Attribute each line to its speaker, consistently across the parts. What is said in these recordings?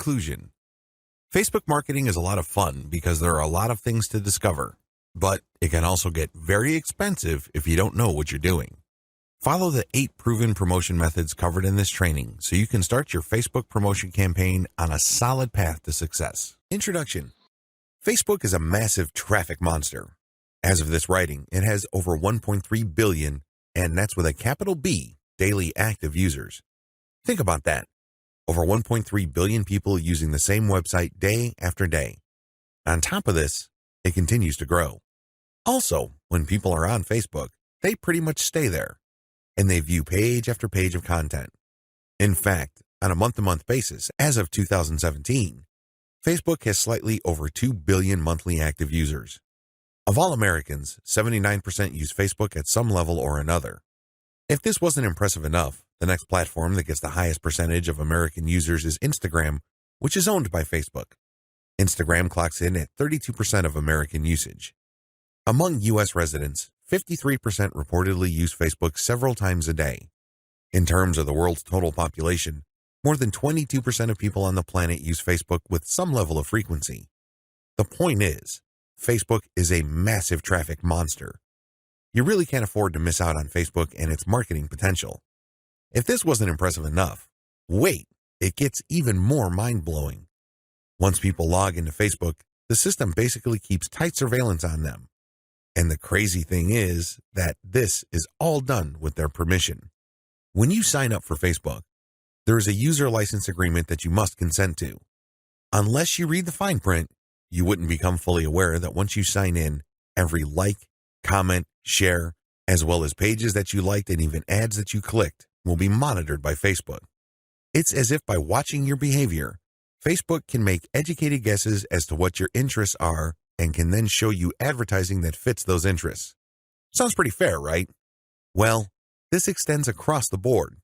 Speaker 1: Conclusion. Facebook marketing is a lot of fun because there are a lot of things to discover, but it can also get very expensive if you don't know what you're doing. Follow the 8 proven promotion methods covered in this training so you can start your Facebook promotion campaign on a solid path to success. Introduction. Facebook is a massive traffic monster. As of this writing, it has over 1.3 billion, and that's with a capital B, daily active users. Think about that. Over 1.3 billion people using the same website day after day. On top of this, it continues to grow. Also, when people are on Facebook, they pretty much stay there, and they view page after page of content. In fact, on a month-to-month basis, as of 2017, Facebook has slightly over 2 billion monthly active users. Of all Americans, 79% use Facebook at some level or another. If this wasn't impressive enough, the next platform that gets the highest percentage of American users is Instagram, which is owned by Facebook. Instagram clocks in at 32% of American usage. Among U.S. residents, 53% reportedly use Facebook several times a day. In terms of the world's total population, more than 22% of people on the planet use Facebook with some level of frequency. The point is, Facebook is a massive traffic monster. You really can't afford to miss out on Facebook and its marketing potential. If this wasn't impressive enough, wait, it gets even more mind-blowing. Once people log into Facebook, the system basically keeps tight surveillance on them. And the crazy thing is that this is all done with their permission. When you sign up for Facebook, there is a user license agreement that you must consent to. Unless you read the fine print, you wouldn't become fully aware that once you sign in, every like, comment, share, as well as pages that you liked and even ads that you clicked will be monitored by Facebook. It's as if by watching your behavior, Facebook can make educated guesses as to what your interests are and can then show you advertising that fits those interests. Sounds pretty fair, right? Well, this extends across the board.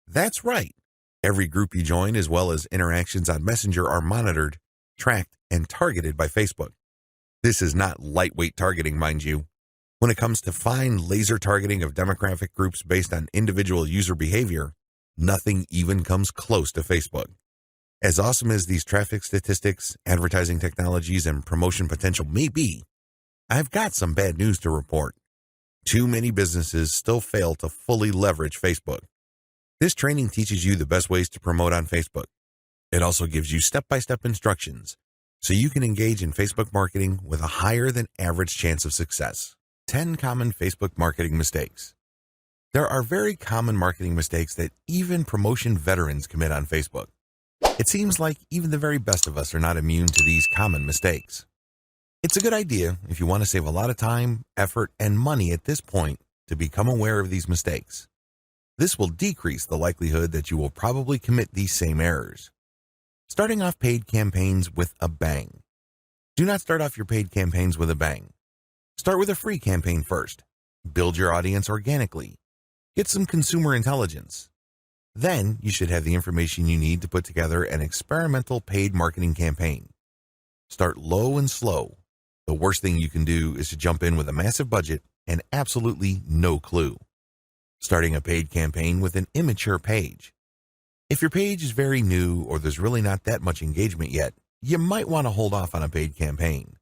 Speaker 1: That's right. Every group you join, as well as interactions on Messenger, are monitored, tracked, and targeted by Facebook. This is not lightweight targeting, mind you. When it comes to fine laser targeting of demographic groups based on individual user behavior, nothing even comes close to Facebook. As awesome as these traffic statistics, advertising technologies, and promotion potential may be, I've got some bad news to report. Too many businesses still fail to fully leverage Facebook. This training teaches you the best ways to promote on Facebook. It also gives you step-by-step instructions so you can engage in Facebook marketing with a higher than average chance of success. 10 common Facebook marketing mistakes. There are very common marketing mistakes that even promotion veterans commit on Facebook. It seems like even the very best of us are not immune to these common mistakes. It's a good idea if you want to save a lot of time, effort, and money at this point to become aware of these mistakes. This will decrease the likelihood that you will probably commit these same errors. Starting off paid campaigns with a bang. Do not start off your paid campaigns with a bang. Start with a free campaign first. Build your audience organically. Get some consumer intelligence. Then you should have the information you need to put together an experimental paid marketing campaign. Start low and slow. The worst thing you can do is to jump in with a massive budget and absolutely no clue. Starting a paid campaign with an immature page. If your page is very new or there's really not that much engagement yet, you might want to hold off on a paid campaign.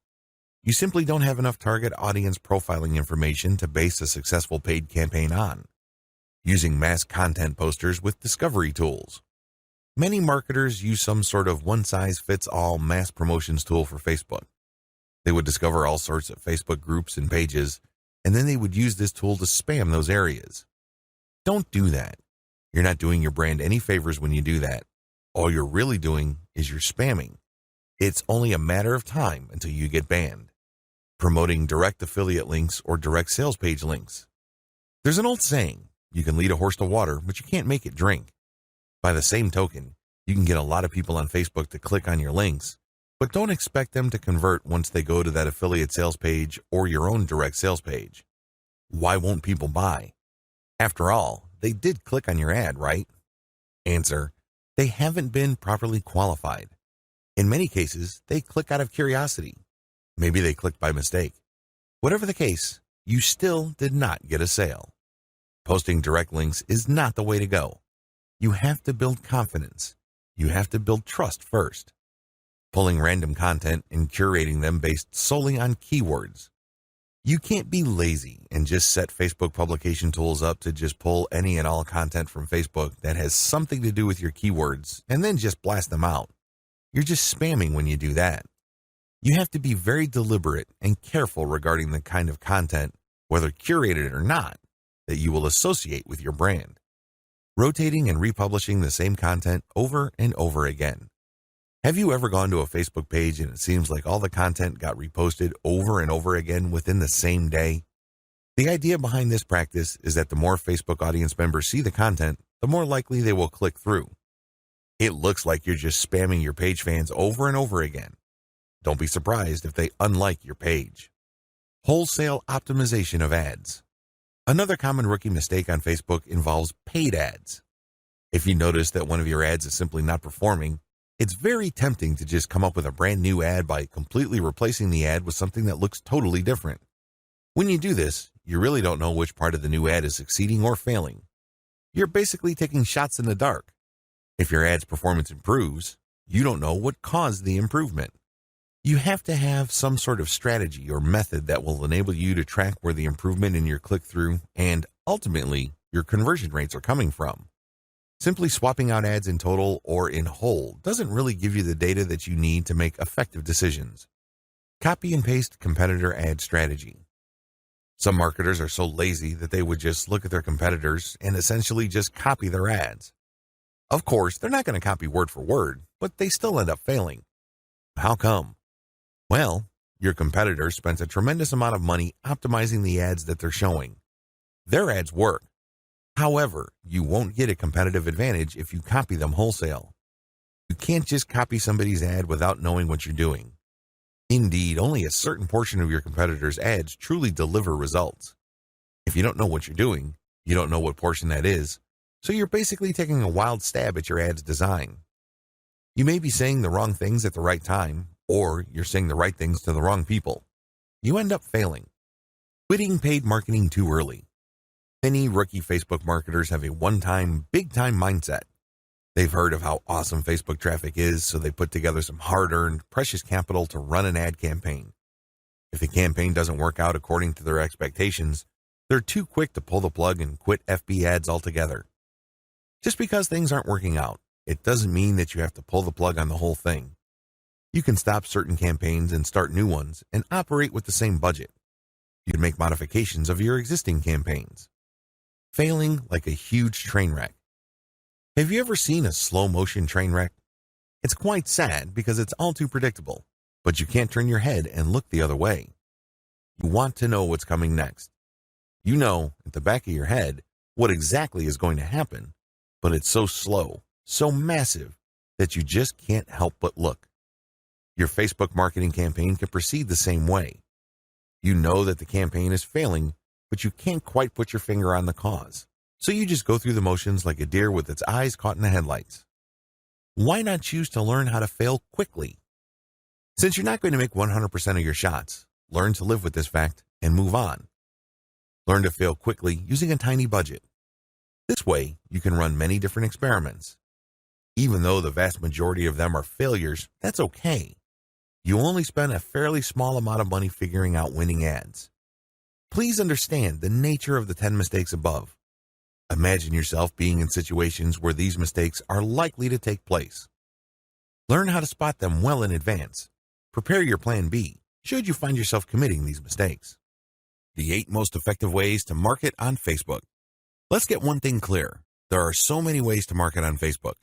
Speaker 1: You simply don't have enough target audience profiling information to base a successful paid campaign on. Using mass content posters with discovery tools. Many marketers use some sort of one-size-fits-all mass promotions tool for Facebook. They would discover all sorts of Facebook groups and pages, and then they would use this tool to spam those areas. Don't do that. You're not doing your brand any favors when you do that. All you're really doing is you're spamming. It's only a matter of time until you get banned. Promoting direct affiliate links or direct sales page links. There's an old saying, you can lead a horse to water, but you can't make it drink. By the same token, you can get a lot of people on Facebook to click on your links, but don't expect them to convert once they go to that affiliate sales page or your own direct sales page. Why won't people buy? After all, they did click on your ad, right? Answer, they haven't been properly qualified. In many cases, they click out of curiosity. Maybe they clicked by mistake. Whatever the case, you still did not get a sale. Posting direct links is not the way to go. You have to build confidence. you have to build trust first. Pulling random content and curating them based solely on keywords. You can't be lazy and just set Facebook publication tools up to just pull any and all content from Facebook that has something to do with your keywords and then just blast them out. You're just spamming when you do that. You have to be very deliberate and careful regarding the kind of content, whether curated or not, that you will associate with your brand. Rotating and republishing the same content over and over again. Have you ever gone to a Facebook page and it seems like all the content got reposted over and over again within the same day? The idea behind this practice is that the more Facebook audience members see the content, the more likely they will click through. It looks like you're just spamming your page fans over and over again. Don't be surprised if they unlike your page. Wholesale optimization of ads. Another common rookie mistake on Facebook involves paid ads. If you notice that one of your ads is simply not performing, it's very tempting to just come up with a brand new ad by completely replacing the ad with something that looks totally different. When you do this, you really don't know which part of the new ad is succeeding or failing. You're basically taking shots in the dark. If your ad's performance improves, you don't know what caused the improvement. You have to have some sort of strategy or method that will enable you to track where the improvement in your click-through and, ultimately, your conversion rates are coming from. Simply swapping out ads in total or in whole doesn't really give you the data that you need to make effective decisions. Copy and paste competitor ad strategy. Some marketers are so lazy that they would just look at their competitors and essentially just copy their ads. Of course, they're not going to copy word for word, but they still end up failing. How come? Well, your competitor spent a tremendous amount of money optimizing the ads that they're showing. Their ads work. However, you won't get a competitive advantage if you copy them wholesale. You can't just copy somebody's ad without knowing what you're doing. Indeed, only a certain portion of your competitors' ads truly deliver results. If you don't know what you're doing, you don't know what portion that is, so you're basically taking a wild stab at your ad's design. You may be saying the wrong things at the right time, or you're saying the right things to the wrong people. You end up failing. Quitting paid marketing too early. Many rookie Facebook marketers have a one-time, big-time mindset. They've heard of how awesome Facebook traffic is, so they put together some hard-earned, precious capital to run an ad campaign. If the campaign doesn't work out according to their expectations, they're too quick to pull the plug and quit FB ads altogether. Just because things aren't working out, it doesn't mean that you have to pull the plug on the whole thing. You can stop certain campaigns and start new ones and operate with the same budget. You can make modifications of your existing campaigns. Failing like a huge train wreck. Have you ever seen a slow-motion train wreck? It's quite sad because it's all too predictable, but you can't turn your head and look the other way. You want to know what's coming next. You know, at the back of your head, what exactly is going to happen, but it's so slow, so massive, that you just can't help but look. Your Facebook marketing campaign can proceed the same way. You know that the campaign is failing, but you can't quite put your finger on the cause. So you just go through the motions like a deer with its eyes caught in the headlights. Why not choose to learn how to fail quickly? Since you're not going to make 100% of your shots, learn to live with this fact and move on. Learn to fail quickly using a tiny budget. This way, you can run many different experiments. Even though the vast majority of them are failures, that's okay. You only spend a fairly small amount of money figuring out winning ads. Please understand the nature of the 10 mistakes above. Imagine yourself being in situations where these mistakes are likely to take place. Learn how to spot them well in advance. Prepare your plan B, should you find yourself committing these mistakes. The 8 most effective ways to market on Facebook. Let's get one thing clear. There are so many ways to market on Facebook.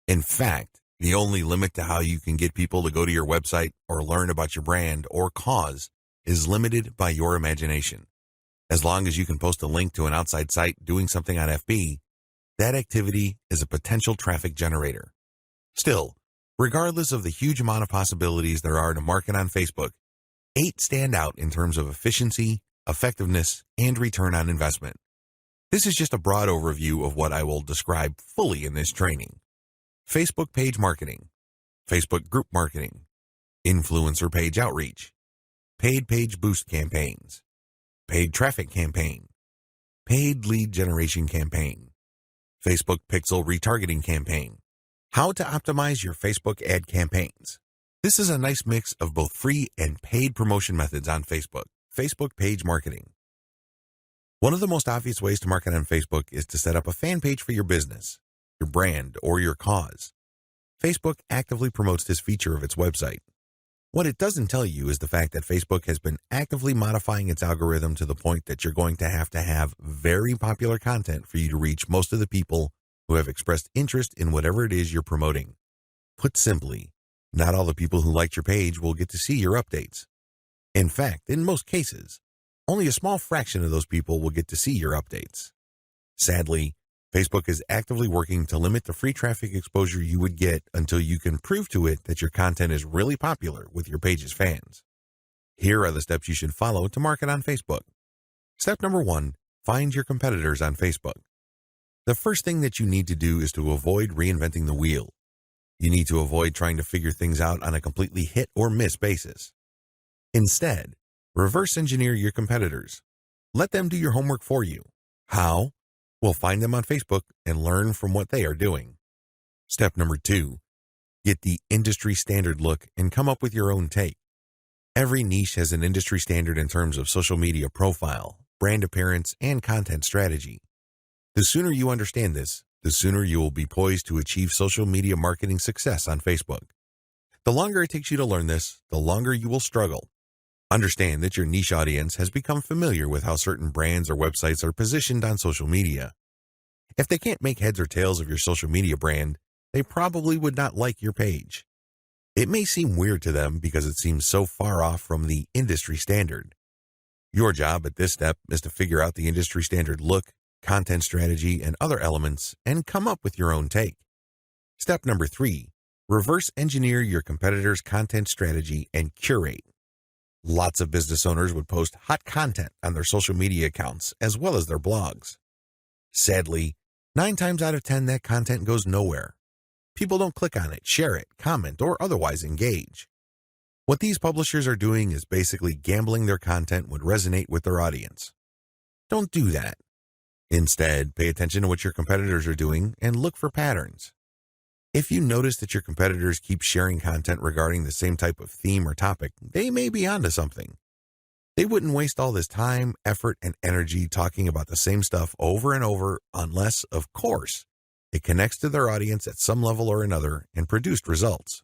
Speaker 1: In fact, the only limit to how you can get people to go to your website or learn about your brand or cause is limited by your imagination. As long as you can post a link to an outside site doing something on FB, that activity is a potential traffic generator. Still, regardless of the huge amount of possibilities there are to market on Facebook, 8 stand out in terms of efficiency, effectiveness, and return on investment. This is just a broad overview of what I will describe fully in this training. Facebook page marketing, Facebook group marketing, influencer page outreach, paid page boost campaigns, paid traffic campaign, paid lead generation campaign, Facebook pixel retargeting campaign, How to optimize your Facebook ad campaigns. This is a nice mix of both free and paid promotion methods on Facebook. Facebook page marketing. One of the most obvious ways to market on Facebook is to set up a fan page for your business, your brand, or your cause. Facebook actively promotes this feature of its website. What it doesn't tell you is the fact that Facebook has been actively modifying its algorithm to the point that you're going to have very popular content for you to reach most of the people who have expressed interest in whatever it is you're promoting. Put simply, not all the people who liked your page will get to see your updates. In fact, in most cases, only a small fraction of those people will get to see your updates. Sadly, Facebook is actively working to limit the free traffic exposure you would get until you can prove to it that your content is really popular with your page's fans. Here are the steps you should follow to market on Facebook. Step number 1, find your competitors on Facebook. The first thing that you need to do is to avoid reinventing the wheel. You need to avoid trying to figure things out on a completely hit or miss basis. Instead, reverse engineer your competitors. Let them do your homework for you. How? Well, find them on Facebook and learn from what they are doing. Step number 2, get the industry standard look and come up with your own take. Every niche has an industry standard in terms of social media profile, brand appearance, and content strategy. The sooner you understand this, the sooner you will be poised to achieve social media marketing success on Facebook. The longer it takes you to learn this, the longer you will struggle. Understand that your niche audience has become familiar with how certain brands or websites are positioned on social media. If they can't make heads or tails of your social media brand, they probably would not like your page. It may seem weird to them because it seems so far off from the industry standard. Your job at this step is to figure out the industry standard look, content strategy, and other elements, and come up with your own take. Step number 3, reverse engineer your competitors' content strategy and curate. Lots of business owners would post hot content on their social media accounts as well as their blogs. Sadly, 9 times out of 10 that content goes nowhere. People don't click on it, share it, comment, or otherwise engage. What these publishers are doing is basically gambling their content would resonate with their audience. Don't do that. Instead, pay attention to what your competitors are doing and look for patterns. If you notice that your competitors keep sharing content regarding the same type of theme or topic, they may be onto something. They wouldn't waste all this time, effort, and energy talking about the same stuff over and over unless, of course, it connects to their audience at some level or another and produced results.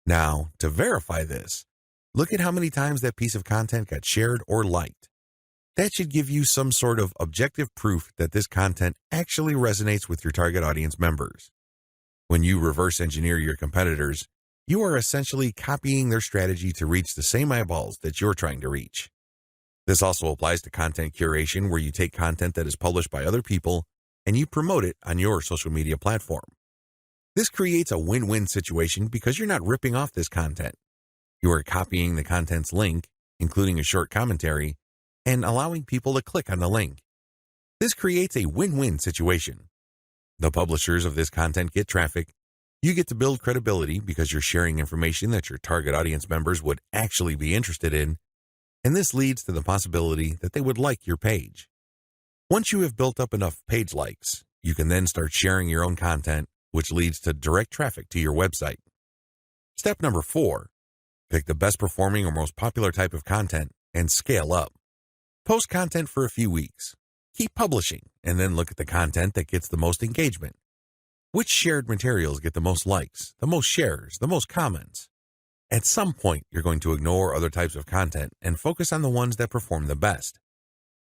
Speaker 1: Now, to verify this, look at how many times that piece of content got shared or liked. That should give you some sort of objective proof that this content actually resonates with your target audience members. When you reverse engineer your competitors, you are essentially copying their strategy to reach the same eyeballs that you're trying to reach. This also applies to content curation, where you take content that is published by other people and you promote it on your social media platform. This creates a win-win situation because you're not ripping off this content. You are copying the content's link, including a short commentary, and allowing people to click on the link. This creates a win-win situation. The publishers of this content get traffic. You get to build credibility because you're sharing information that your target audience members would actually be interested in, and this leads to the possibility that they would like your page. Once you have built up enough page likes, you can then start sharing your own content, which leads to direct traffic to your website. Step number 4, pick the best performing or most popular type of content and scale up. Post content for a few weeks. Keep publishing, and then look at the content that gets the most engagement. Which shared materials get the most likes, the most shares, the most comments? At some point, you're going to ignore other types of content and focus on the ones that perform the best.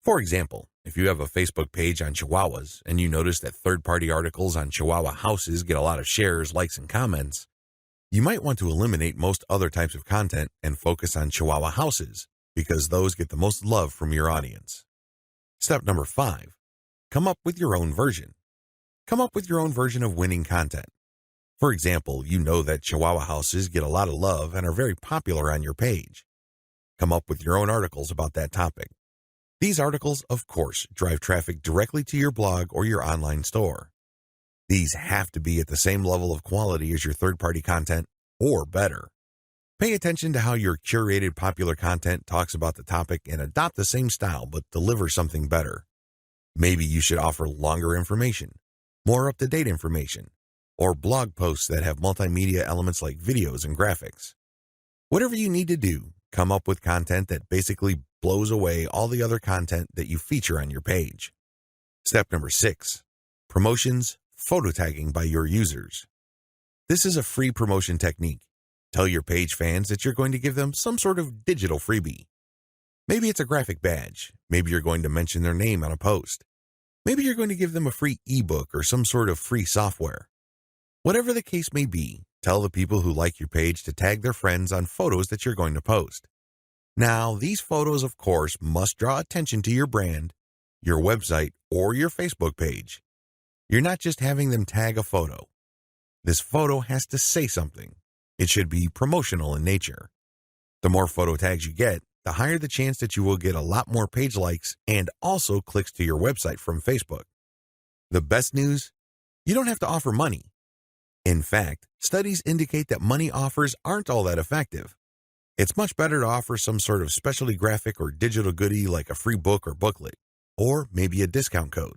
Speaker 1: For example, if you have a Facebook page on Chihuahuas and you notice that third-party articles on Chihuahua houses get a lot of shares, likes, and comments, you might want to eliminate most other types of content and focus on Chihuahua houses, because those get the most love from your audience. Step number 5, come up with your own version. Come up with your own version of winning content. For example, you know that Chihuahua houses get a lot of love and are very popular on your page. Come up with your own articles about that topic. These articles, of course, drive traffic directly to your blog or your online store. These have to be at the same level of quality as your third-party content, or better. Pay attention to how your curated popular content talks about the topic and adopt the same style but deliver something better. Maybe you should offer longer information, more up-to-date information, or blog posts that have multimedia elements like videos and graphics. Whatever you need to do, come up with content that basically blows away all the other content that you feature on your page. Step number 6, promotions, photo tagging by your users. This is a free promotion technique. Tell your page fans that you're going to give them some sort of digital freebie. Maybe it's a graphic badge. Maybe you're going to mention their name on a post. Maybe you're going to give them a free ebook or some sort of free software. Whatever the case may be, tell the people who like your page to tag their friends on photos that you're going to post. Now, these photos, of course, must draw attention to your brand, your website, or your Facebook page. You're not just having them tag a photo. This photo has to say something. It should be promotional in nature. The more photo tags you get, the higher the chance that you will get a lot more page likes and also clicks to your website from Facebook. The best news? You don't have to offer money. In fact, studies indicate that money offers aren't all that effective. It's much better to offer some sort of specialty graphic or digital goodie like a free book or booklet, or maybe a discount code.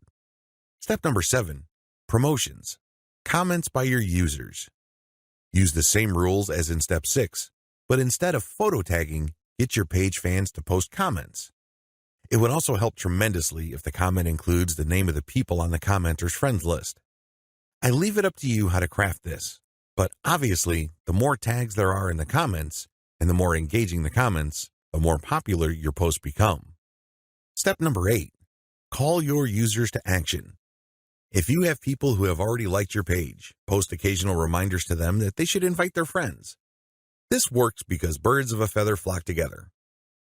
Speaker 1: Step number 7, promotions. Comments by your users. Use the same rules as in step 6, but instead of photo tagging, get your page fans to post comments. It would also help tremendously if the comment includes the name of the people on the commenter's friends list. I leave it up to you how to craft this, but obviously, the more tags there are in the comments, and the more engaging the comments, the more popular your posts become. Step number 8, call your users to action. If you have people who have already liked your page, post occasional reminders to them that they should invite their friends. This works because birds of a feather flock together.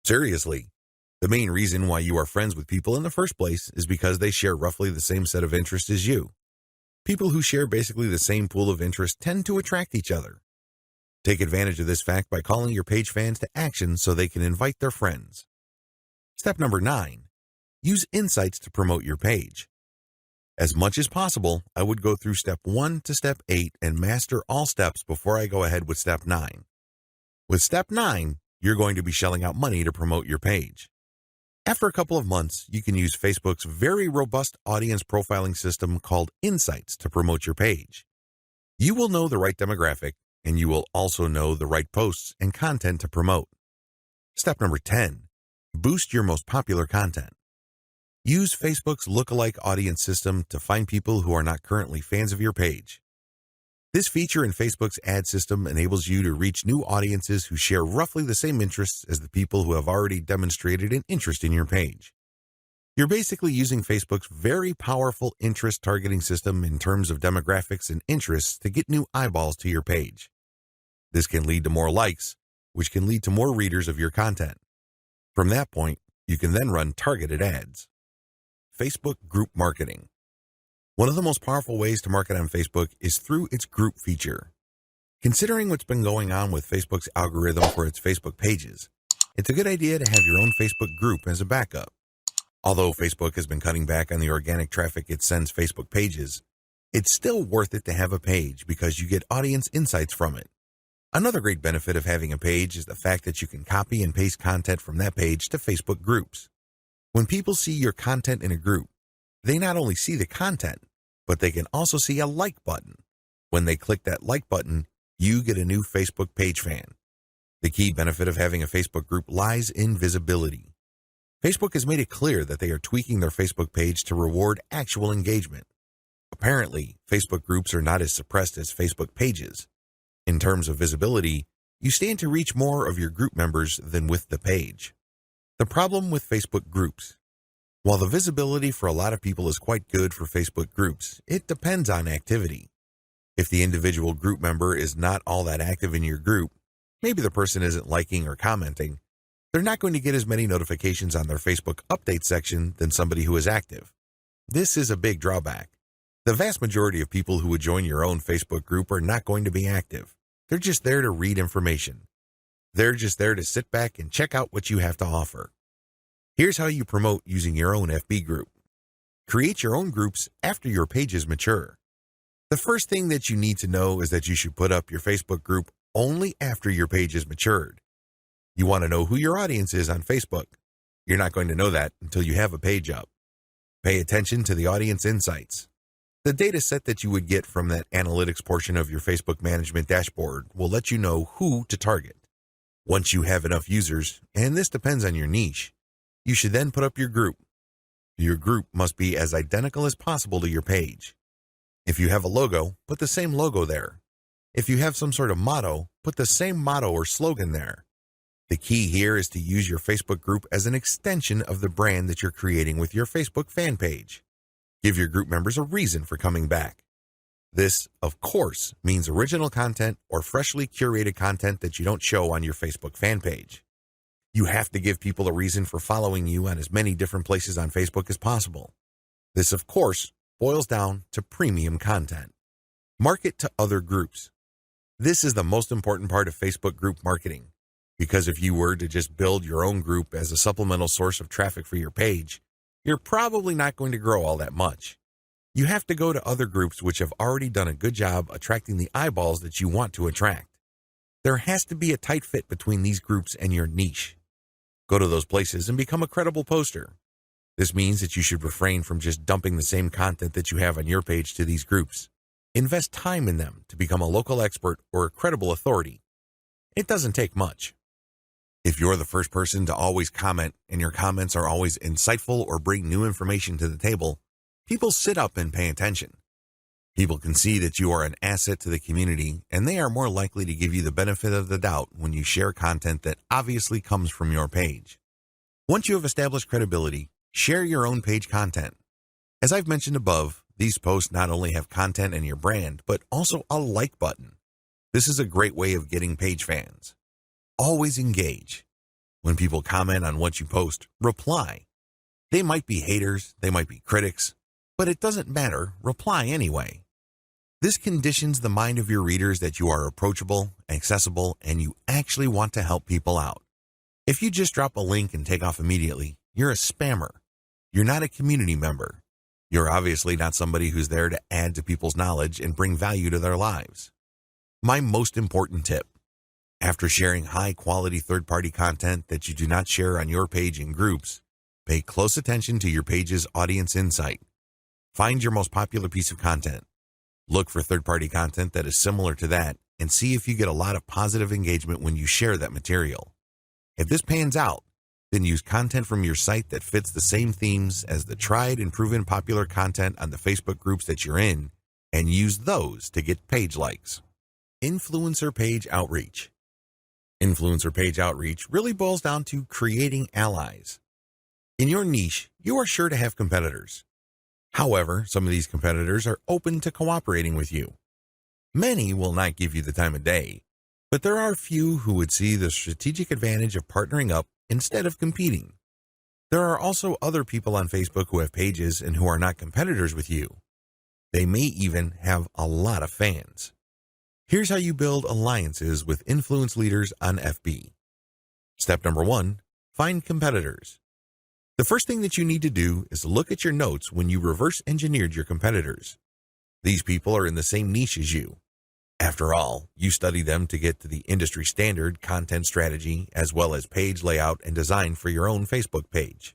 Speaker 1: Seriously, the main reason why you are friends with people in the first place is because they share roughly the same set of interests as you. People who share basically the same pool of interest tend to attract each other. Take advantage of this fact by calling your page fans to action so they can invite their friends. Step number 9, use insights to promote your page. As much as possible, I would go through step 1 to step 8 and master all steps before I go ahead with step 9. With step 9, you're going to be shelling out money to promote your page. After a couple of months, you can use Facebook's very robust audience profiling system called Insights to promote your page. You will know the right demographic, and you will also know the right posts and content to promote. Step number 10, boost your most popular content. Use Facebook's lookalike audience system to find people who are not currently fans of your page. This feature in Facebook's ad system enables you to reach new audiences who share roughly the same interests as the people who have already demonstrated an interest in your page. You're basically using Facebook's very powerful interest targeting system in terms of demographics and interests to get new eyeballs to your page. This can lead to more likes, which can lead to more readers of your content. From that point, you can then run targeted ads. Facebook group marketing. One of the most powerful ways to market on Facebook is through its group feature. Considering what's been going on with Facebook's algorithm for its Facebook pages, it's a good idea to have your own Facebook group as a backup. Although Facebook has been cutting back on the organic traffic it sends Facebook pages, it's still worth it to have a page because you get audience insights from it. Another great benefit of having a page is the fact that you can copy and paste content from that page to Facebook groups. When people see your content in a group, they not only see the content, but they can also see a like button. When they click that like button, you get a new Facebook page fan. The key benefit of having a Facebook group lies in visibility. Facebook has made it clear that they are tweaking their Facebook page to reward actual engagement. Apparently, Facebook groups are not as suppressed as Facebook pages. In terms of visibility, you stand to reach more of your group members than with the page. The problem with Facebook groups. While the visibility for a lot of people is quite good for Facebook groups, it depends on activity. If the individual group member is not all that active in your group, maybe the person isn't liking or commenting, they're not going to get as many notifications on their Facebook update section than somebody who is active. This is a big drawback. The vast majority of people who would join your own Facebook group are not going to be active. They're just there to read information. They're just there to sit back and check out what you have to offer. Here's how you promote using your own FB group. Create your own groups after your pages mature. The first thing that you need to know is that you should put up your Facebook group only after your page is matured. You want to know who your audience is on Facebook. You're not going to know that until you have a page up. Pay attention to the audience insights. The data set that you would get from that analytics portion of your Facebook management dashboard will let you know who to target. Once you have enough users, and this depends on your niche, you should then put up your group. Your group must be as identical as possible to your page. If you have a logo, put the same logo there. If you have some sort of motto, put the same motto or slogan there. The key here is to use your Facebook group as an extension of the brand that you're creating with your Facebook fan page. Give your group members a reason for coming back. This, of course, means original content or freshly curated content that you don't show on your Facebook fan page. You have to give people a reason for following you on as many different places on Facebook as possible. This, of course, boils down to premium content. Market to other groups. This is the most important part of Facebook group marketing, because if you were to just build your own group as a supplemental source of traffic for your page, you're probably not going to grow all that much. You have to go to other groups which have already done a good job attracting the eyeballs that you want to attract. There has to be a tight fit between these groups and your niche. Go to those places and become a credible poster. This means that you should refrain from just dumping the same content that you have on your page to these groups. Invest time in them to become a local expert or a credible authority. It doesn't take much. If you're the first person to always comment and your comments are always insightful or bring new information to the table, people sit up and pay attention. People can see that you are an asset to the community, and they are more likely to give you the benefit of the doubt when you share content that obviously comes from your page. Once you have established credibility, share your own page content. As I've mentioned above, these posts not only have content and your brand, but also a like button. This is a great way of getting page fans. Always engage. When people comment on what you post, reply. They might be haters, they might be critics, but it doesn't matter, reply anyway. This conditions the mind of your readers that you are approachable, accessible, and you actually want to help people out. If you just drop a link and take off immediately, you're a spammer. You're not a community member. You're obviously not somebody who's there to add to people's knowledge and bring value to their lives. My most important tip: after sharing high-quality third-party content that you do not share on your page in groups, pay close attention to your page's audience insight. Find your most popular piece of content. Look for third-party content that is similar to that and see if you get a lot of positive engagement when you share that material. If this pans out, then use content from your site that fits the same themes as the tried and proven popular content on the Facebook groups that you're in, and use those to get page likes. Influencer page outreach. Influencer page outreach really boils down to creating allies. In your niche, you are sure to have competitors. However, some of these competitors are open to cooperating with you. Many will not give you the time of day, but there are few who would see the strategic advantage of partnering up instead of competing. There are also other people on Facebook who have pages and who are not competitors with you. They may even have a lot of fans. Here's how you build alliances with influence leaders on FB. Step number 1, find competitors. The first thing that you need to do is look at your notes when you reverse engineered your competitors. These people are in the same niche as you. After all, you study them to get to the industry standard content strategy as well as page layout and design for your own Facebook page.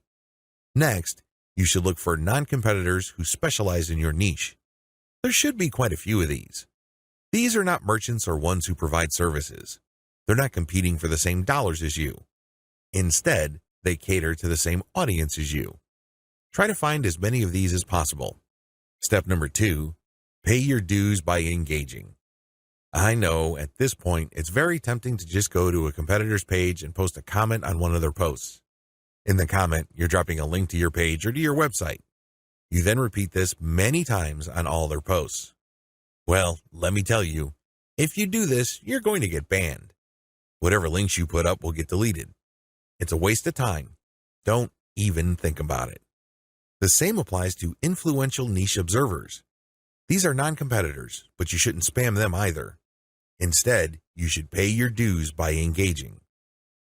Speaker 1: Next, you should look for non-competitors who specialize in your niche. There should be quite a few of these. These are not merchants or ones who provide services. They're not competing for the same dollars as you. Instead, they cater to the same audience as you. Try to find as many of these as possible. Step number 2, pay your dues by engaging. I know at this point it's very tempting to just go to a competitor's page and post a comment on one of their posts. In the comment, you're dropping a link to your page or to your website. You then repeat this many times on all their posts. Well, let me tell you, if you do this, you're going to get banned. Whatever links you put up will get deleted. It's a waste of time. Don't even think about it. The same applies to influential niche observers. These are non-competitors, but you shouldn't spam them either. Instead, you should pay your dues by engaging.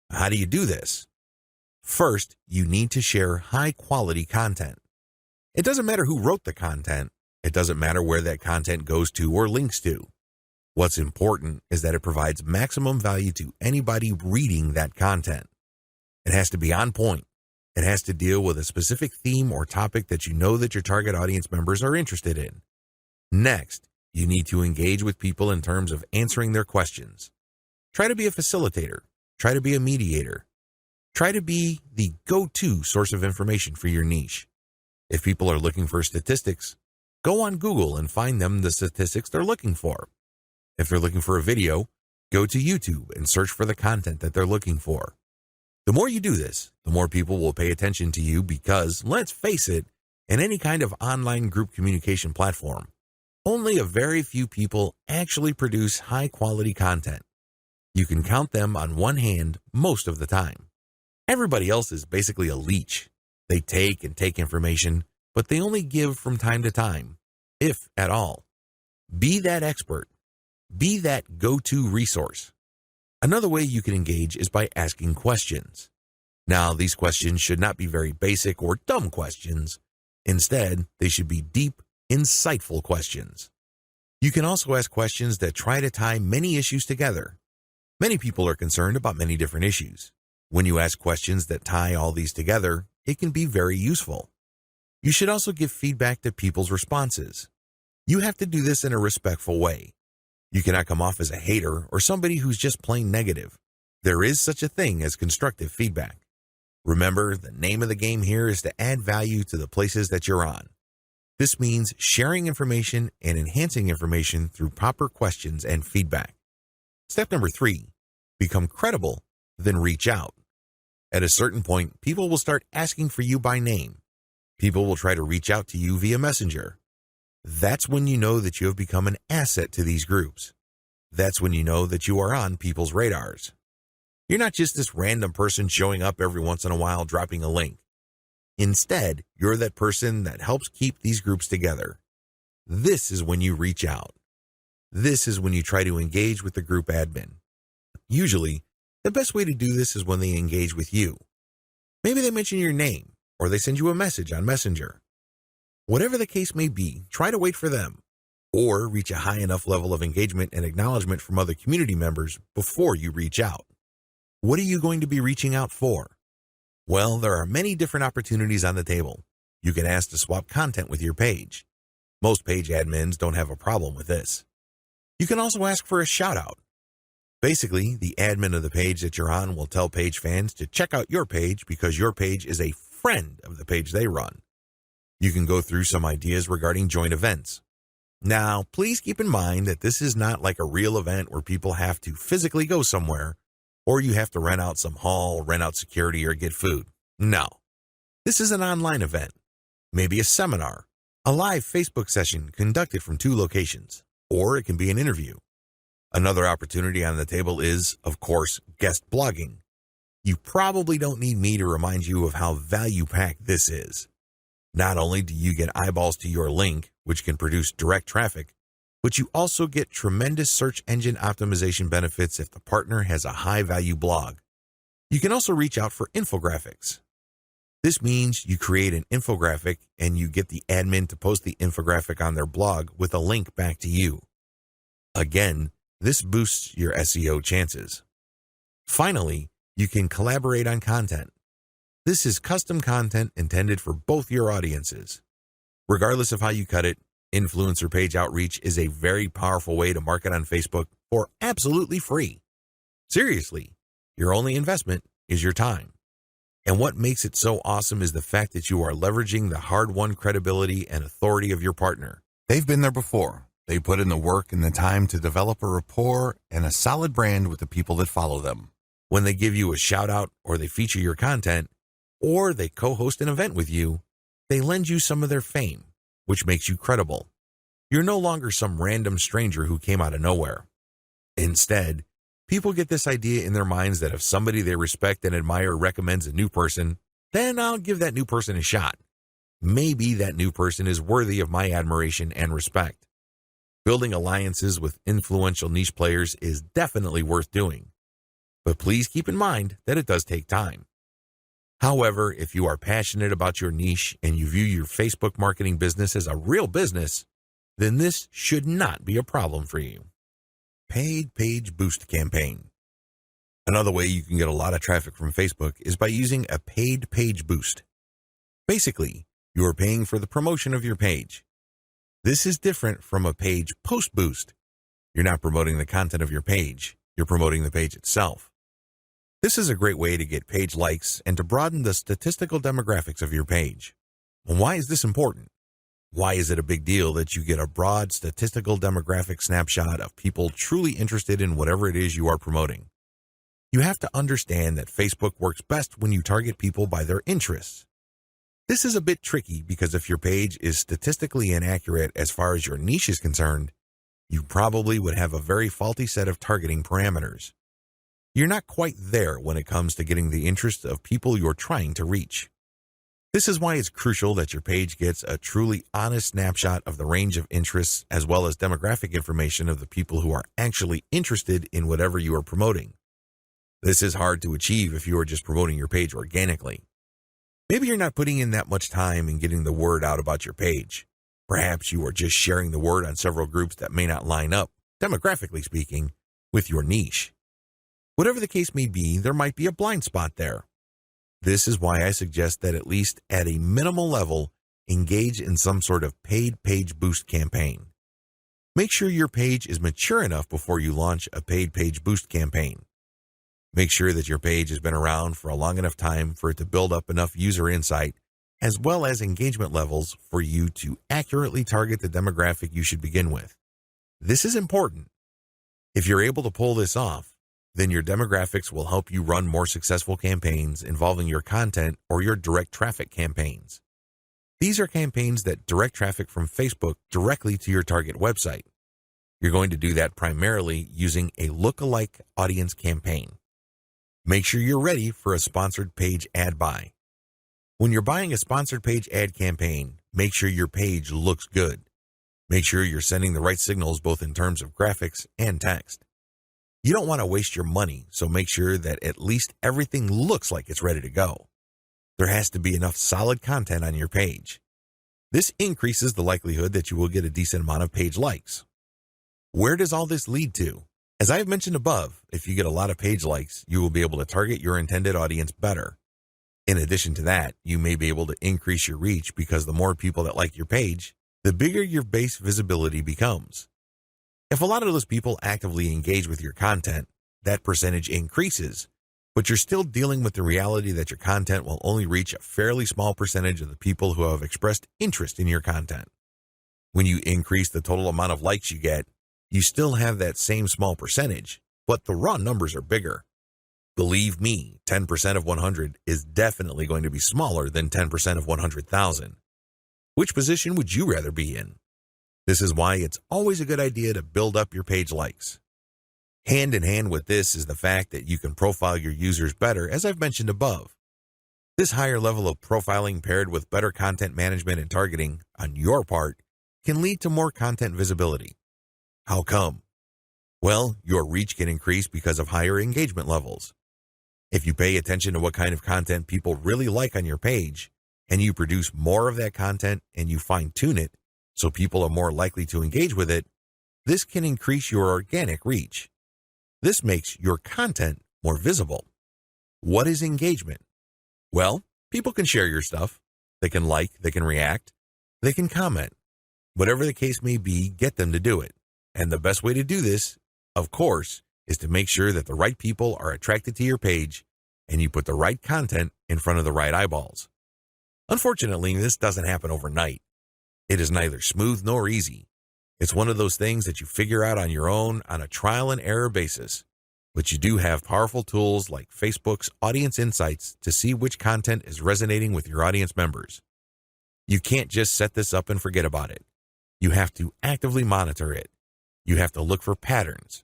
Speaker 1: How do you do this? First, you need to share high-quality content. It doesn't matter who wrote the content. It doesn't matter where that content goes to or links to. What's important is that it provides maximum value to anybody reading that content. It has to be on point. It has to deal with a specific theme or topic that you know that your target audience members are interested in. Next, you need to engage with people in terms of answering their questions. Try to be a facilitator. Try to be a mediator. Try to be the go-to source of information for your niche. If people are looking for statistics, go on Google and find them the statistics they're looking for. If they're looking for a video, go to YouTube and search for the content that they're looking for. The more you do this, the more people will pay attention to you because, let's face it, in any kind of online group communication platform, only a very few people actually produce high-quality content. You can count them on one hand most of the time. Everybody else is basically a leech. They take and take information, but they only give from time to time, if at all. Be that expert. Be that go-to resource. Another way you can engage is by asking questions. Now, these questions should not be very basic or dumb questions. Instead, they should be deep, insightful questions. You can also ask questions that try to tie many issues together. Many people are concerned about many different issues. When you ask questions that tie all these together, it can be very useful. You should also give feedback to people's responses. You have to do this in a respectful way. You cannot come off as a hater or somebody who's just plain negative. There is such a thing as constructive feedback. Remember, the name of the game here is to add value to the places that you're on. This means sharing information and enhancing information through proper questions and feedback. Step number 3, become credible, then reach out. At a certain point, people will start asking for you by name. People will try to reach out to you via Messenger. That's when you know that you have become an asset to these groups. That's when you know that you are on people's radars. You're not just this random person showing up every once in a while dropping a link. Instead, you're that person that helps keep these groups together. This is when you reach out. This is when you try to engage with the group admin. Usually, the best way to do this is when they engage with you. Maybe they mention your name, or they send you a message on Messenger. Whatever the case may be, try to wait for them, or reach a high enough level of engagement and acknowledgement from other community members before you reach out. What are you going to be reaching out for? Well, there are many different opportunities on the table. You can ask to swap content with your page. Most page admins don't have a problem with this. You can also ask for a shout-out. Basically, the admin of the page that you're on will tell page fans to check out your page because your page is a friend of the page they run. You can go through some ideas regarding joint events. Now, please keep in mind that this is not like a real event where people have to physically go somewhere, or you have to rent out some hall, rent out security, or get food. No. This is an online event. Maybe a seminar, a live Facebook session conducted from 2 locations, or it can be an interview. Another opportunity on the table is, of course, guest blogging. You probably don't need me to remind you of how value-packed this is. Not only do you get eyeballs to your link, which can produce direct traffic, but you also get tremendous search engine optimization benefits if the partner has a high-value blog. You can also reach out for infographics. This means you create an infographic and you get the admin to post the infographic on their blog with a link back to you. Again, this boosts your SEO chances. Finally, you can collaborate on content. This is custom content intended for both your audiences. Regardless of how you cut it, influencer page outreach is a very powerful way to market on Facebook for absolutely free. Seriously, your only investment is your time. And what makes it so awesome is the fact that you are leveraging the hard-won credibility and authority of your partner. They've been there before. They put in the work and the time to develop a rapport and a solid brand with the people that follow them. When they give you a shout-out or they feature your content, or they co-host an event with you, they lend you some of their fame, which makes you credible. You're no longer some random stranger who came out of nowhere. Instead, people get this idea in their minds that if somebody they respect and admire recommends a new person, then I'll give that new person a shot. Maybe that new person is worthy of my admiration and respect. Building alliances with influential niche players is definitely worth doing. But please keep in mind that it does take time. However, if you are passionate about your niche and you view your Facebook marketing business as a real business, then this should not be a problem for you. Paid Page Boost Campaign. Another way you can get a lot of traffic from Facebook is by using a paid page boost. Basically, you are paying for the promotion of your page. This is different from a page post boost. You're not promoting the content of your page, you're promoting the page itself. This is a great way to get page likes and to broaden the statistical demographics of your page. And why is this important? Why is it a big deal that you get a broad statistical demographic snapshot of people truly interested in whatever it is you are promoting? You have to understand that Facebook works best when you target people by their interests. This is a bit tricky because if your page is statistically inaccurate as far as your niche is concerned, you probably would have a very faulty set of targeting parameters. You're not quite there when it comes to getting the interest of people you're trying to reach. This is why it's crucial that your page gets a truly honest snapshot of the range of interests as well as demographic information of the people who are actually interested in whatever you are promoting. This is hard to achieve if you are just promoting your page organically. Maybe you're not putting in that much time in getting the word out about your page. Perhaps you are just sharing the word on several groups that may not line up, demographically speaking, with your niche. Whatever the case may be, there might be a blind spot there. This is why I suggest that at least at a minimal level, engage in some sort of paid page boost campaign. Make sure your page is mature enough before you launch a paid page boost campaign. Make sure that your page has been around for a long enough time for it to build up enough user insight as well as engagement levels for you to accurately target the demographic you should begin with. This is important. If you're able to pull this off, then your demographics will help you run more successful campaigns involving your content or your direct traffic campaigns. These are campaigns that direct traffic from Facebook directly to your target website. You're going to do that primarily using a lookalike audience campaign. Make sure you're ready for a sponsored page ad buy. When you're buying a sponsored page ad campaign, make sure your page looks good. Make sure you're sending the right signals both in terms of graphics and text. You don't want to waste your money, so make sure that at least everything looks like it's ready to go. There has to be enough solid content on your page. This increases the likelihood that you will get a decent amount of page likes. Where does all this lead to? As I've mentioned above, if you get a lot of page likes, you will be able to target your intended audience better. In addition to that, you may be able to increase your reach because the more people that like your page, the bigger your base visibility becomes. If a lot of those people actively engage with your content, that percentage increases, but you're still dealing with the reality that your content will only reach a fairly small percentage of the people who have expressed interest in your content. When you increase the total amount of likes you get, you still have that same small percentage, but the raw numbers are bigger. Believe me, 10% of 100 is definitely going to be smaller than 10% of 100,000. Which position would you rather be in? This is why it's always a good idea to build up your page likes. Hand in hand with this is the fact that you can profile your users better, as I've mentioned above. This higher level of profiling paired with better content management and targeting on your part can lead to more content visibility. How come? Well, your reach can increase because of higher engagement levels. If you pay attention to what kind of content people really like on your page, and you produce more of that content and you fine-tune it so people are more likely to engage with it, this can increase your organic reach. This makes your content more visible. What is engagement? Well, people can share your stuff. They can like, they can react, they can comment. Whatever the case may be, get them to do it. And the best way to do this, of course, is to make sure that the right people are attracted to your page and you put the right content in front of the right eyeballs. Unfortunately, this doesn't happen overnight. It is neither smooth nor easy. It's one of those things that you figure out on your own on a trial and error basis. But you do have powerful tools like Facebook's Audience Insights to see which content is resonating with your audience members. You can't just set this up and forget about it. You have to actively monitor it. You have to look for patterns.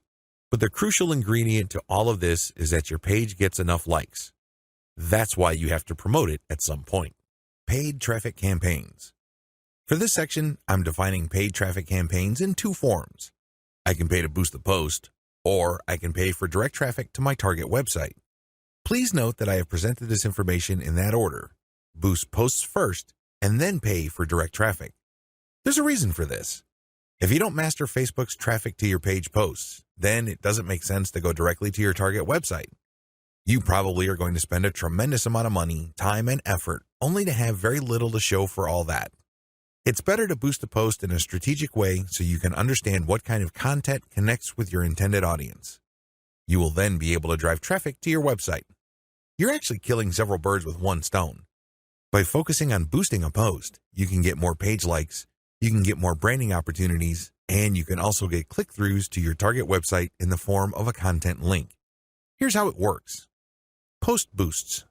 Speaker 1: But the crucial ingredient to all of this is that your page gets enough likes. That's why you have to promote it at some point. Paid traffic campaigns. For this section, I'm defining paid traffic campaigns in two forms. I can pay to boost the post, or I can pay for direct traffic to my target website. Please note that I have presented this information in that order. Boost posts first, and then pay for direct traffic. There's a reason for this. If you don't master Facebook's traffic to your page posts, then it doesn't make sense to go directly to your target website. You probably are going to spend a tremendous amount of money, time, and effort only to have very little to show for all that. It's better to boost a post in a strategic way so you can understand what kind of content connects with your intended audience. You will then be able to drive traffic to your website. You're actually killing several birds with one stone. By focusing on boosting a post, you can get more page likes, you can get more branding opportunities, and you can also get click-throughs to your target website in the form of a content link. Here's how it works. Post boosts.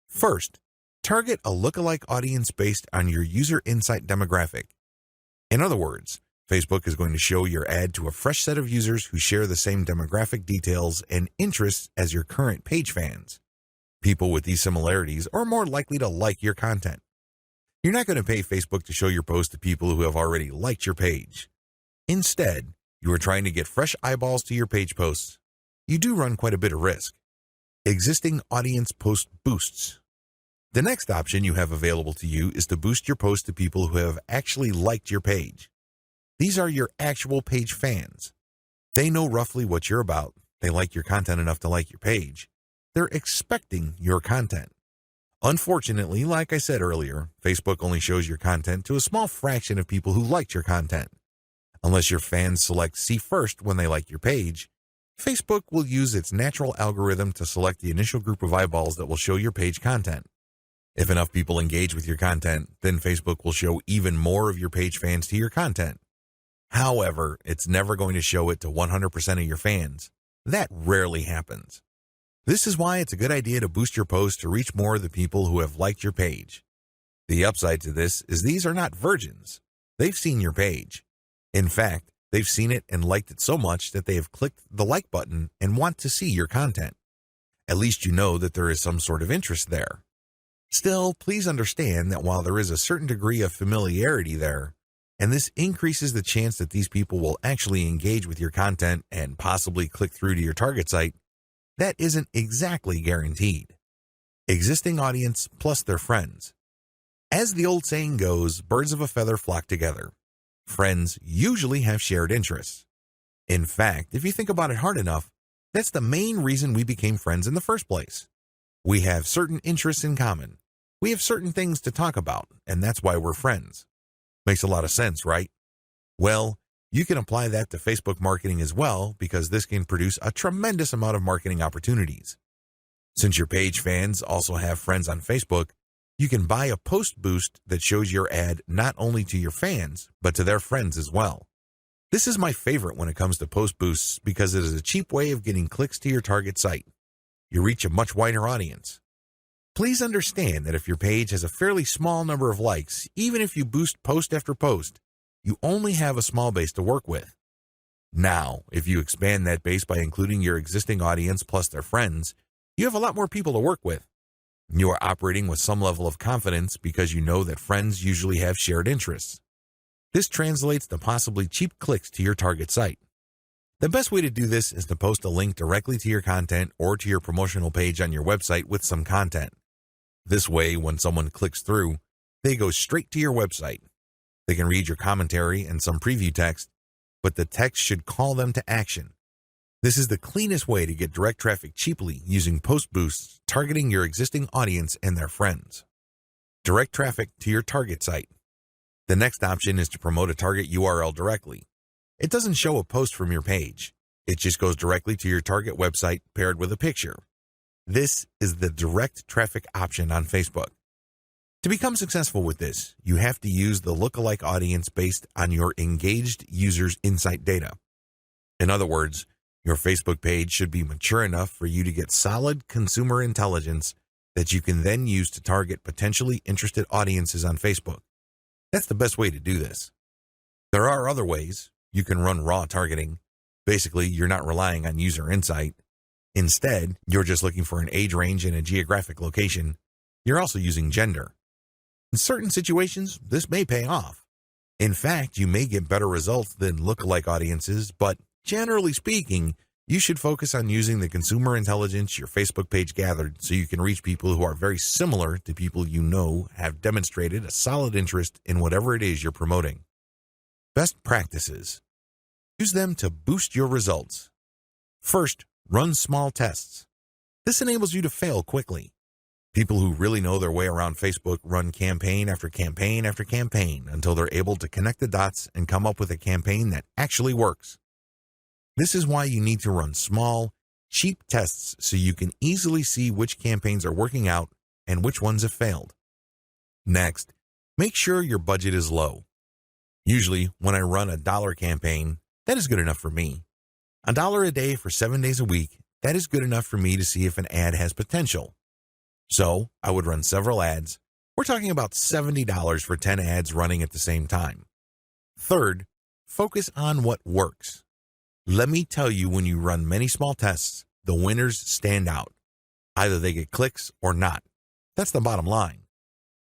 Speaker 1: First, target a lookalike audience based on your user insight demographic. In other words, Facebook is going to show your ad to a fresh set of users who share the same demographic details and interests as your current page fans. People with these similarities are more likely to like your content. You're not going to pay Facebook to show your post to people who have already liked your page. Instead, you are trying to get fresh eyeballs to your page posts. You do run quite a bit of risk. Existing audience post boosts. The next option you have available to you is to boost your post to people who have actually liked your page. These are your actual page fans. They know roughly what you're about. They like your content enough to like your page. They're expecting your content. Unfortunately, like I said earlier, Facebook only shows your content to a small fraction of people who liked your content. Unless your fans select see first when they like your page, Facebook will use its natural algorithm to select the initial group of eyeballs that will show your page content. If enough people engage with your content, then Facebook will show even more of your page fans to your content. However, it's never going to show it to 100% of your fans. That rarely happens. This is why it's a good idea to boost your post to reach more of the people who have liked your page. The upside to this is these are not virgins. They've seen your page. In fact, they've seen it and liked it so much that they have clicked the like button and want to see your content. At least you know that there is some sort of interest there. Still, please understand that while there is a certain degree of familiarity there, and this increases the chance that these people will actually engage with your content and possibly click through to your target site, that isn't exactly guaranteed. Existing audience plus their friends. As the old saying goes, birds of a feather flock together. Friends usually have shared interests. In fact, if you think about it hard enough, that's the main reason we became friends in the first place. We have certain interests in common. We have certain things to talk about, and that's why we're friends. Makes a lot of sense, right? Well, you can apply that to Facebook marketing as well because this can produce a tremendous amount of marketing opportunities. Since your page fans also have friends on Facebook, you can buy a post boost that shows your ad not only to your fans, but to their friends as well. This is my favorite when it comes to post boosts because it is a cheap way of getting clicks to your target site. You reach a much wider audience. Please understand that if your page has a fairly small number of likes, even if you boost post after post, you only have a small base to work with. Now, if you expand that base by including your existing audience plus their friends, you have a lot more people to work with. You are operating with some level of confidence because you know that friends usually have shared interests. This translates to possibly cheap clicks to your target site. The best way to do this is to post a link directly to your content or to your promotional page on your website with some content. This way, when someone clicks through, they go straight to your website. They can read your commentary and some preview text, but the text should call them to action. This is the cleanest way to get direct traffic cheaply using post boosts targeting your existing audience and their friends. Direct traffic to your target site. The next option is to promote a target URL directly. It doesn't show a post from your page. It just goes directly to your target website paired with a picture. This is the direct traffic option on Facebook. To become successful with this, you have to use the lookalike audience based on your engaged users' insight data. In other words, your Facebook page should be mature enough for you to get solid consumer intelligence that you can then use to target potentially interested audiences on Facebook. That's the best way to do this. There are other ways. You can run raw targeting. Basically, you're not relying on user insight. Instead, you're just looking for an age range and a geographic location. You're also using gender. In certain situations, this may pay off. In fact, you may get better results than lookalike audiences, but generally speaking, you should focus on using the consumer intelligence your Facebook page gathered so you can reach people who are very similar to people you know have demonstrated a solid interest in whatever it is you're promoting. Best practices. Use them to boost your results. First, run small tests. This enables you to fail quickly. People who really know their way around Facebook run campaign after campaign after campaign until they're able to connect the dots and come up with a campaign that actually works. This is why you need to run small, cheap tests so you can easily see which campaigns are working out and which ones have failed. Next, make sure your budget is low. Usually, when I run a $1 campaign, that is good enough for me. $1 a day for 7 days a week, that is good enough for me to see if an ad has potential. So, I would run several ads. We're talking about $70 for 10 ads running at the same time. Third, focus on what works. Let me tell you, when you run many small tests, the winners stand out. Either they get clicks or not. That's the bottom line.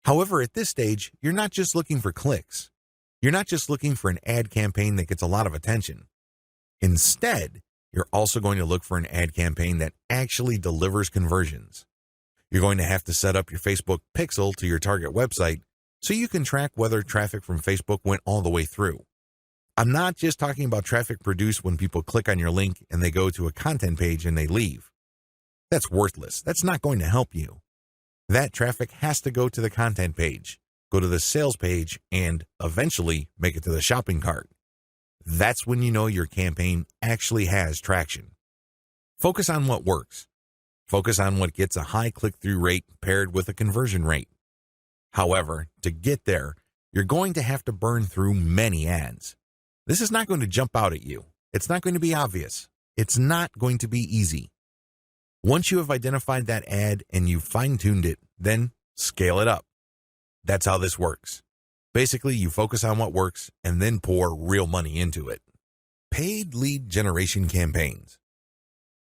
Speaker 1: However, at this stage, you're not just looking for clicks. You're not just looking for an ad campaign that gets a lot of attention. Instead, you're also going to look for an ad campaign that actually delivers conversions. You're going to have to set up your Facebook pixel to your target website so you can track whether traffic from Facebook went all the way through. I'm not just talking about traffic produced when people click on your link and they go to a content page and they leave. That's worthless. That's not going to help you. That traffic has to go to the content page, go to the sales page, and eventually make it to the shopping cart. That's when you know your campaign actually has traction. Focus on what works. Focus on what gets a high click-through rate paired with a conversion rate. However, to get there, you're going to have to burn through many ads. This is not going to jump out at you. It's not going to be obvious. It's not going to be easy. Once you have identified that ad and you've fine-tuned it, then scale it up. That's how this works. Basically, you focus on what works and then pour real money into it. Paid lead generation campaigns.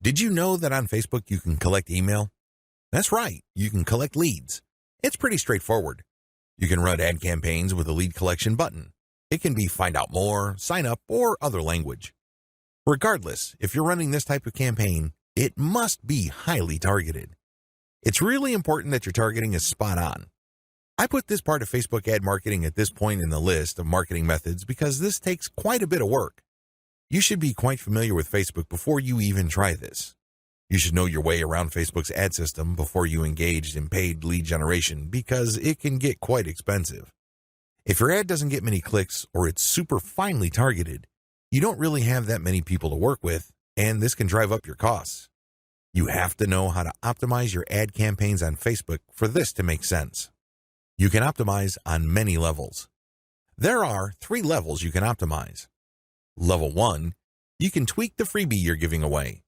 Speaker 1: Did you know that on Facebook you can collect email? That's right, you can collect leads. It's pretty straightforward. You can run ad campaigns with a lead collection button. It can be find out more, sign up, or other language. Regardless, if you're running this type of campaign, it must be highly targeted. It's really important that your targeting is spot on. I put this part of Facebook ad marketing at this point in the list of marketing methods because this takes quite a bit of work. You should be quite familiar with Facebook before you even try this. You should know your way around Facebook's ad system before you engage in paid lead generation because it can get quite expensive. If your ad doesn't get many clicks or it's super finely targeted, you don't really have that many people to work with, and this can drive up your costs. You have to know how to optimize your ad campaigns on Facebook for this to make sense. You can optimize on many levels. There are 3 levels you can optimize. Level 1, you can tweak the freebie you're giving away.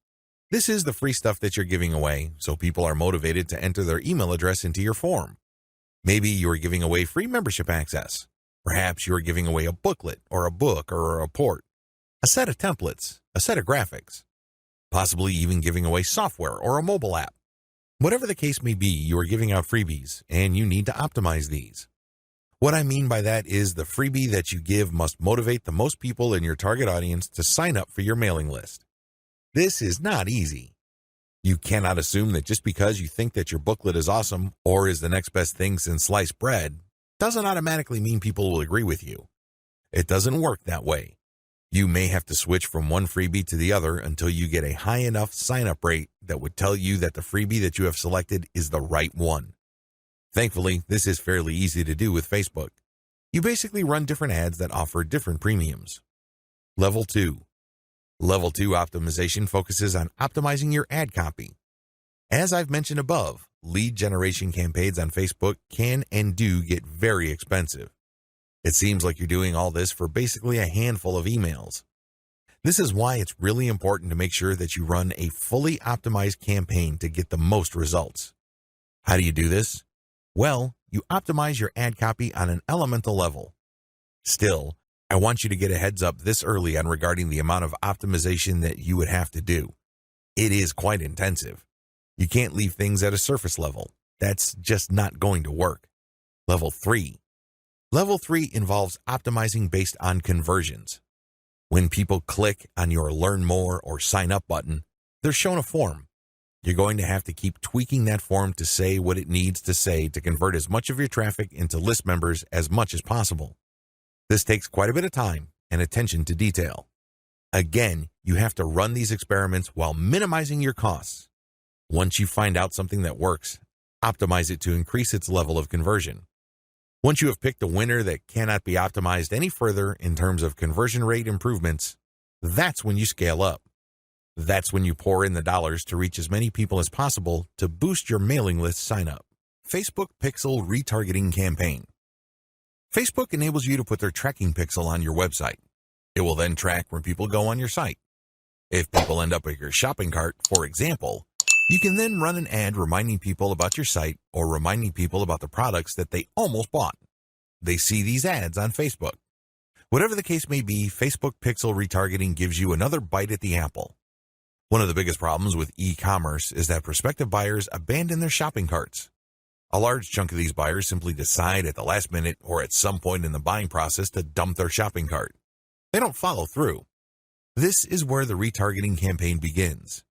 Speaker 1: This is the free stuff that you're giving away, so people are motivated to enter their email address into your form. Maybe you are giving away free membership access. Perhaps you are giving away a booklet or a book or a report, a set of templates, a set of graphics, possibly even giving away software or a mobile app. Whatever the case may be, you are giving out freebies, and you need to optimize these. What I mean by that is the freebie that you give must motivate the most people in your target audience to sign up for your mailing list. This is not easy. You cannot assume that just because you think that your booklet is awesome or is the next best thing since sliced bread doesn't automatically mean people will agree with you. It doesn't work that way. You may have to switch from one freebie to the other until you get a high enough sign-up rate that would tell you that the freebie that you have selected is the right one. Thankfully, this is fairly easy to do with Facebook. You basically run different ads that offer different premiums. Level 2. Level 2 optimization focuses on optimizing your ad copy. As I've mentioned above, lead generation campaigns on Facebook can and do get very expensive. It seems like you're doing all this for basically a handful of emails. This is why it's really important to make sure that you run a fully optimized campaign to get the most results. How do you do this? Well, you optimize your ad copy on an elemental level. Still, I want you to get a heads up this early on regarding the amount of optimization that you would have to do. It is quite intensive. You can't leave things at a surface level. That's just not going to work. Level 3. Level 3 involves optimizing based on conversions. When people click on your Learn More or Sign Up button, they're shown a form. You're going to have to keep tweaking that form to say what it needs to say to convert as much of your traffic into list members as much as possible. This takes quite a bit of time and attention to detail. Again, you have to run these experiments while minimizing your costs. Once you find out something that works, Optimize it to increase its level of conversion. Once you have picked a winner that cannot be optimized any further in terms of conversion rate improvements, that's when you scale up. That's when you pour in the dollars to reach as many people as possible to boost your mailing list sign-up. Facebook Pixel Retargeting Campaign. Facebook enables you to put their tracking pixel on your website. It will then track where people go on your site. If people end up at your shopping cart, for example, you can then run an ad reminding people about your site or reminding people about the products that they almost bought. They see these ads on Facebook. Whatever the case may be, Facebook Pixel Retargeting gives you another bite at the apple. One of the biggest problems with e-commerce is that prospective buyers abandon their shopping carts. A large chunk of these buyers simply decide at the last minute or at some point in the buying process to dump their shopping cart. They don't follow through. This is where the retargeting campaign begins.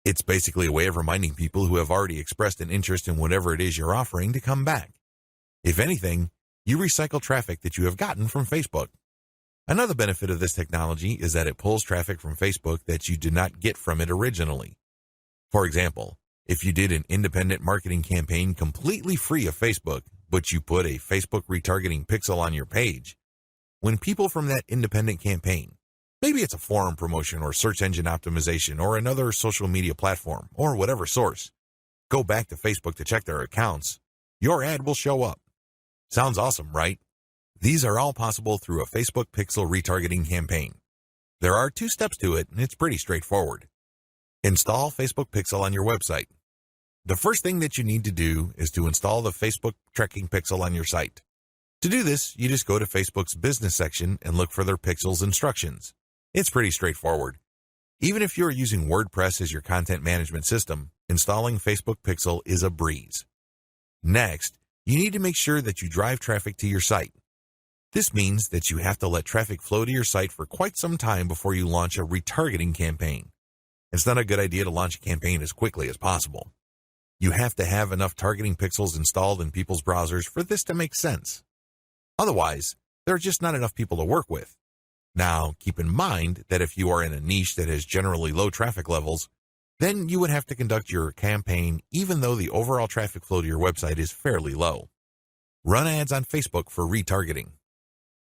Speaker 1: It's basically a way of reminding people who have already expressed an interest in whatever it is you're offering to come back. If anything, you recycle traffic that you have gotten from Facebook. Another benefit of this technology is that it pulls traffic from Facebook that you did not get from it originally. For example, if you did an independent marketing campaign completely free of Facebook, but you put a Facebook retargeting pixel on your page, when people from that independent campaign, maybe it's a forum promotion or search engine optimization or another social media platform or whatever source, go back to Facebook to check their accounts, your ad will show up. Sounds awesome, right? These are all possible through a Facebook Pixel retargeting campaign. There are 2 steps to it, and it's pretty straightforward. Install Facebook Pixel on your website. The first thing that you need to do is to install the Facebook tracking pixel on your site. To do this, you just go to Facebook's business section and look for their pixels instructions. It's pretty straightforward. Even if you're using WordPress as your content management system, installing Facebook Pixel is a breeze. Next, you need to make sure that you drive traffic to your site. This means that you have to let traffic flow to your site for quite some time before you launch a retargeting campaign. It's not a good idea to launch a campaign as quickly as possible. You have to have enough targeting pixels installed in people's browsers for this to make sense. Otherwise, there are just not enough people to work with. Now, keep in mind that if you are in a niche that has generally low traffic levels, then you would have to conduct your campaign even though the overall traffic flow to your website is fairly low. Run ads on Facebook for retargeting.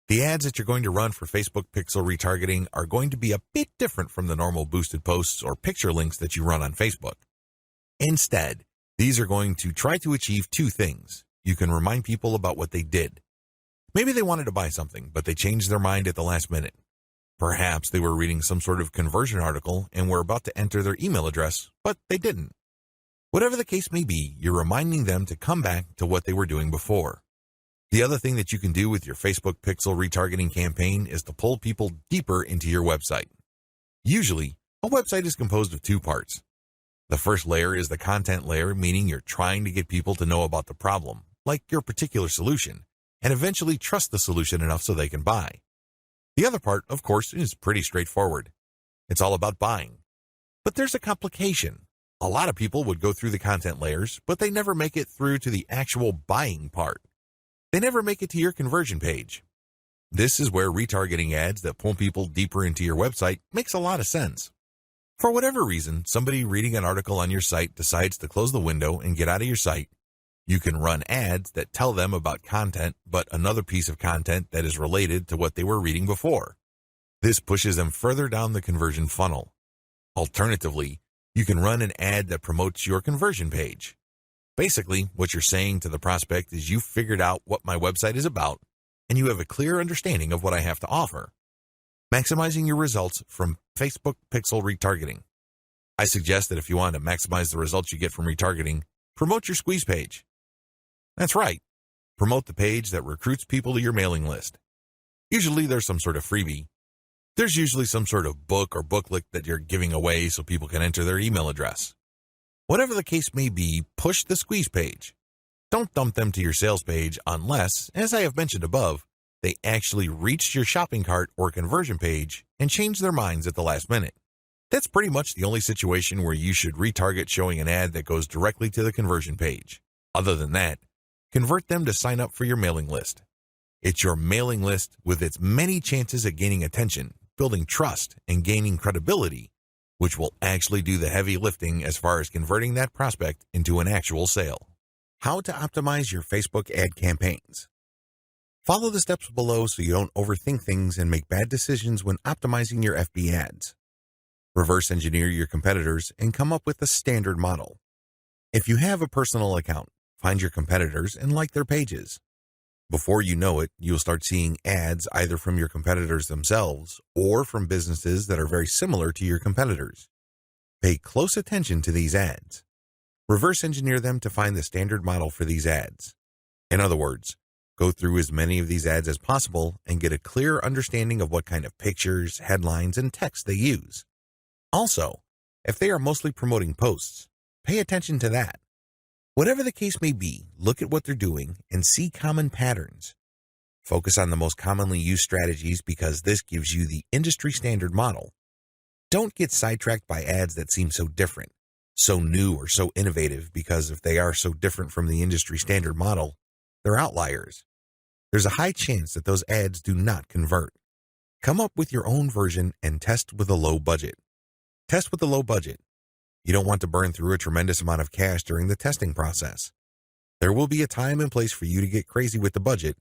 Speaker 1: The ads that you're going to run for Facebook Pixel retargeting are going to be a bit different from the normal boosted posts or picture links that you run on Facebook. Instead, these are going to try to achieve 2 things. You can remind people about what they did. Maybe they wanted to buy something, but they changed their mind at the last minute. Perhaps they were reading some sort of conversion article and were about to enter their email address, but they didn't. Whatever the case may be, you're reminding them to come back to what they were doing before. The other thing that you can do with your Facebook Pixel retargeting campaign is to pull people deeper into your website. Usually, a website is composed of 2 parts. The first layer is the content layer, meaning you're trying to get people to know about the problem, like your particular solution, and eventually trust the solution enough so they can buy. The other part, of course, is pretty straightforward. It's all about buying. But there's a complication. A lot of people would go through the content layers, but they never make it through to the actual buying part. They never make it to your conversion page. This is where retargeting ads that pull people deeper into your website makes a lot of sense. For whatever reason, somebody reading an article on your site decides to close the window and get out of your site. You can run ads that tell them about content, but another piece of content that is related to what they were reading before. This pushes them further down the conversion funnel. Alternatively, you can run an ad that promotes your conversion page. Basically, what you're saying to the prospect is you've figured out what my website is about, and you have a clear understanding of what I have to offer. Maximizing your results from Facebook Pixel retargeting. I suggest that if you want to maximize the results you get from retargeting, promote your squeeze page. That's right. Promote the page that recruits people to your mailing list. Usually there's some sort of freebie. There's usually some sort of book or booklet that you're giving away so people can enter their email address. Whatever the case may be, push the squeeze page. Don't dump them to your sales page unless, as I have mentioned above, they actually reached your shopping cart or conversion page and changed their minds at the last minute. That's pretty much the only situation where you should retarget showing an ad that goes directly to the conversion page. Other than that, convert them to sign up for your mailing list. It's your mailing list with its many chances at gaining attention, building trust, and gaining credibility, which will actually do the heavy lifting as far as converting that prospect into an actual sale. How to optimize your Facebook ad campaigns. Follow the steps below so you don't overthink things and make bad decisions when optimizing your FB ads. Reverse engineer your competitors and come up with a standard model. If you have a personal account, find your competitors and like their pages. Before you know it, you'll start seeing ads either from your competitors themselves or from businesses that are very similar to your competitors. Pay close attention to these ads. Reverse engineer them to find the standard model for these ads. In other words, go through as many of these ads as possible and get a clear understanding of what kind of pictures, headlines, and text they use. Also, if they are mostly promoting posts, pay attention to that. Whatever the case may be, look at what they're doing and see common patterns. Focus on the most commonly used strategies because this gives you the industry standard model. Don't get sidetracked by ads that seem so different, so new or so innovative, because if they are so different from the industry standard model, they're outliers. There's a high chance that those ads do not convert. Come up with your own version and test with a low budget. Test with a low budget. You don't want to burn through a tremendous amount of cash during the testing process. There will be a time and place for you to get crazy with the budget,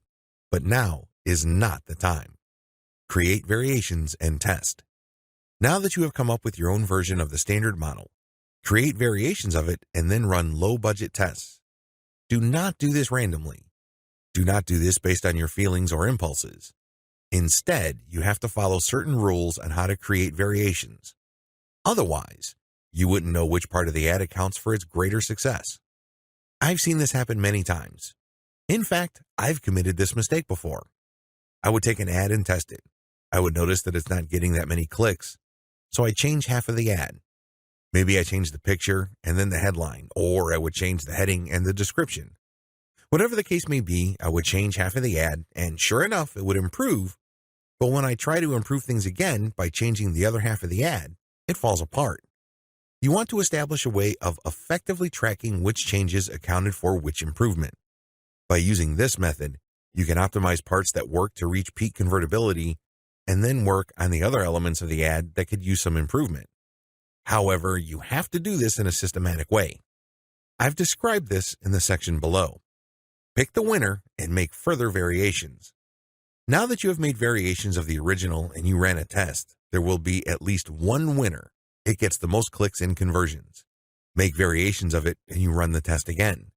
Speaker 1: but now is not the time. Create variations and test. Now that you have come up with your own version of the standard model, create variations of it and then run low-budget tests. Do not do this randomly. Do not do this based on your feelings or impulses. Instead, you have to follow certain rules on how to create variations. Otherwise, you wouldn't know which part of the ad accounts for its greater success. I've seen this happen many times. In fact, I've committed this mistake before. I would take an ad and test it. I would notice that it's not getting that many clicks, so I change half of the ad. Maybe I change the picture and then the headline, or I would change the heading and the description. Whatever the case may be, I would change half of the ad, and sure enough, it would improve. But when I try to improve things again by changing the other half of the ad, it falls apart. You want to establish a way of effectively tracking which changes accounted for which improvement. By using this method, you can optimize parts that work to reach peak convertibility and then work on the other elements of the ad that could use some improvement. However, you have to do this in a systematic way. I've described this in the section below. Pick the winner and make further variations. Now that you have made variations of the original and you ran a test, there will be at least one winner. It gets the most clicks and conversions. Make variations of it and you run the test again.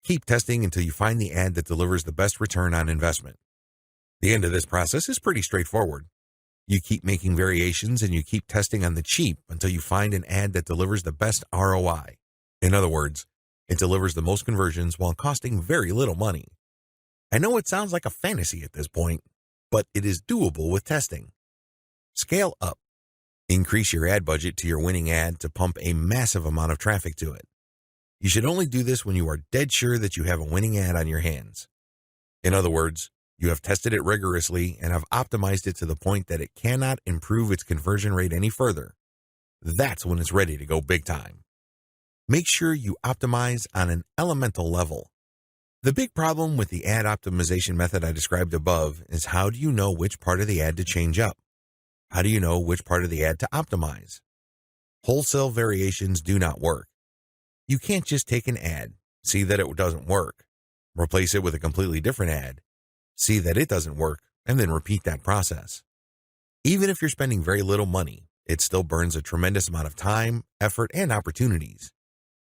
Speaker 1: Keep testing until you find the ad that delivers the best return on investment. The end of this process is pretty straightforward. You keep making variations and you keep testing on the cheap until you find an ad that delivers the best ROI. In other words, it delivers the most conversions while costing very little money. I know it sounds like a fantasy at this point, but it is doable with testing. Scale up. Increase your ad budget to your winning ad to pump a massive amount of traffic to it. You should only do this when you are dead sure that you have a winning ad on your hands. In other words, you have tested it rigorously and have optimized it to the point that it cannot improve its conversion rate any further. That's when it's ready to go big time. Make sure you optimize on an elemental level. The big problem with the ad optimization method I described above is how do you know which part of the ad to change up? How do you know which part of the ad to optimize? Wholesale variations do not work. You can't just take an ad, see that it doesn't work, replace it with a completely different ad, see that it doesn't work, and then repeat that process. Even if you're spending very little money, it still burns a tremendous amount of time, effort, and opportunities.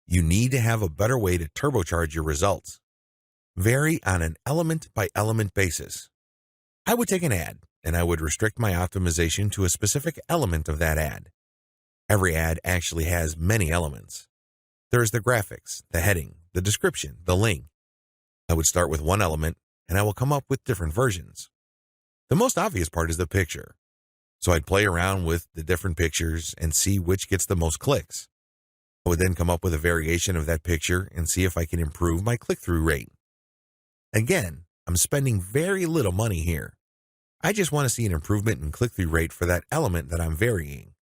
Speaker 1: You need to have a better way to turbocharge your results. Vary on an element-by-element basis. I would take an ad, and I would restrict my optimization to a specific element of that ad. Every ad actually has many elements. There's the graphics, the heading, the description, the link. I would start with one element, and I will come up with different versions. The most obvious part is the picture. So I'd play around with the different pictures and see which gets the most clicks. I would then come up with a variation of that picture and see if I can improve my click-through rate. Again, I'm spending very little money here. I just want to see an improvement in click-through rate for that element that I'm varying.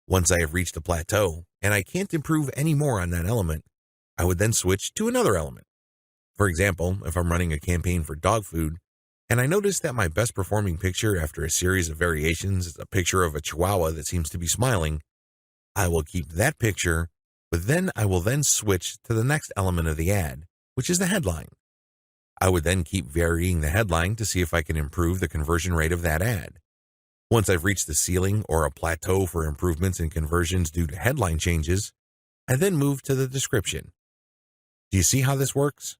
Speaker 1: Once I have reached a plateau and I can't improve any more on that element, I would then switch to another element. For example, if I'm running a campaign for dog food and I notice that my best performing picture after a series of variations is a picture of a Chihuahua that seems to be smiling, I will keep that picture, but then I will then switch to the next element of the ad which is the headline. I would then keep varying the headline to see if I can improve the conversion rate of that ad. Once I've reached the ceiling or a plateau for improvements in conversions due to headline changes, I then move to the description. Do you see how this works?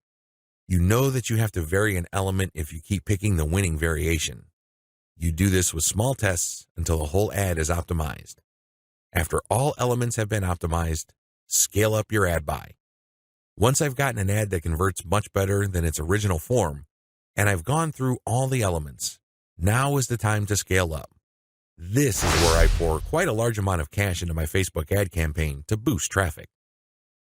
Speaker 1: You know that you have to vary an element if you keep picking the winning variation. You do this with small tests until the whole ad is optimized. After all elements have been optimized, scale up your ad buy. Once I've gotten an ad that converts much better than its original form, and I've gone through all the elements, now is the time to scale up. This is where I pour quite a large amount of cash into my Facebook ad campaign to boost traffic.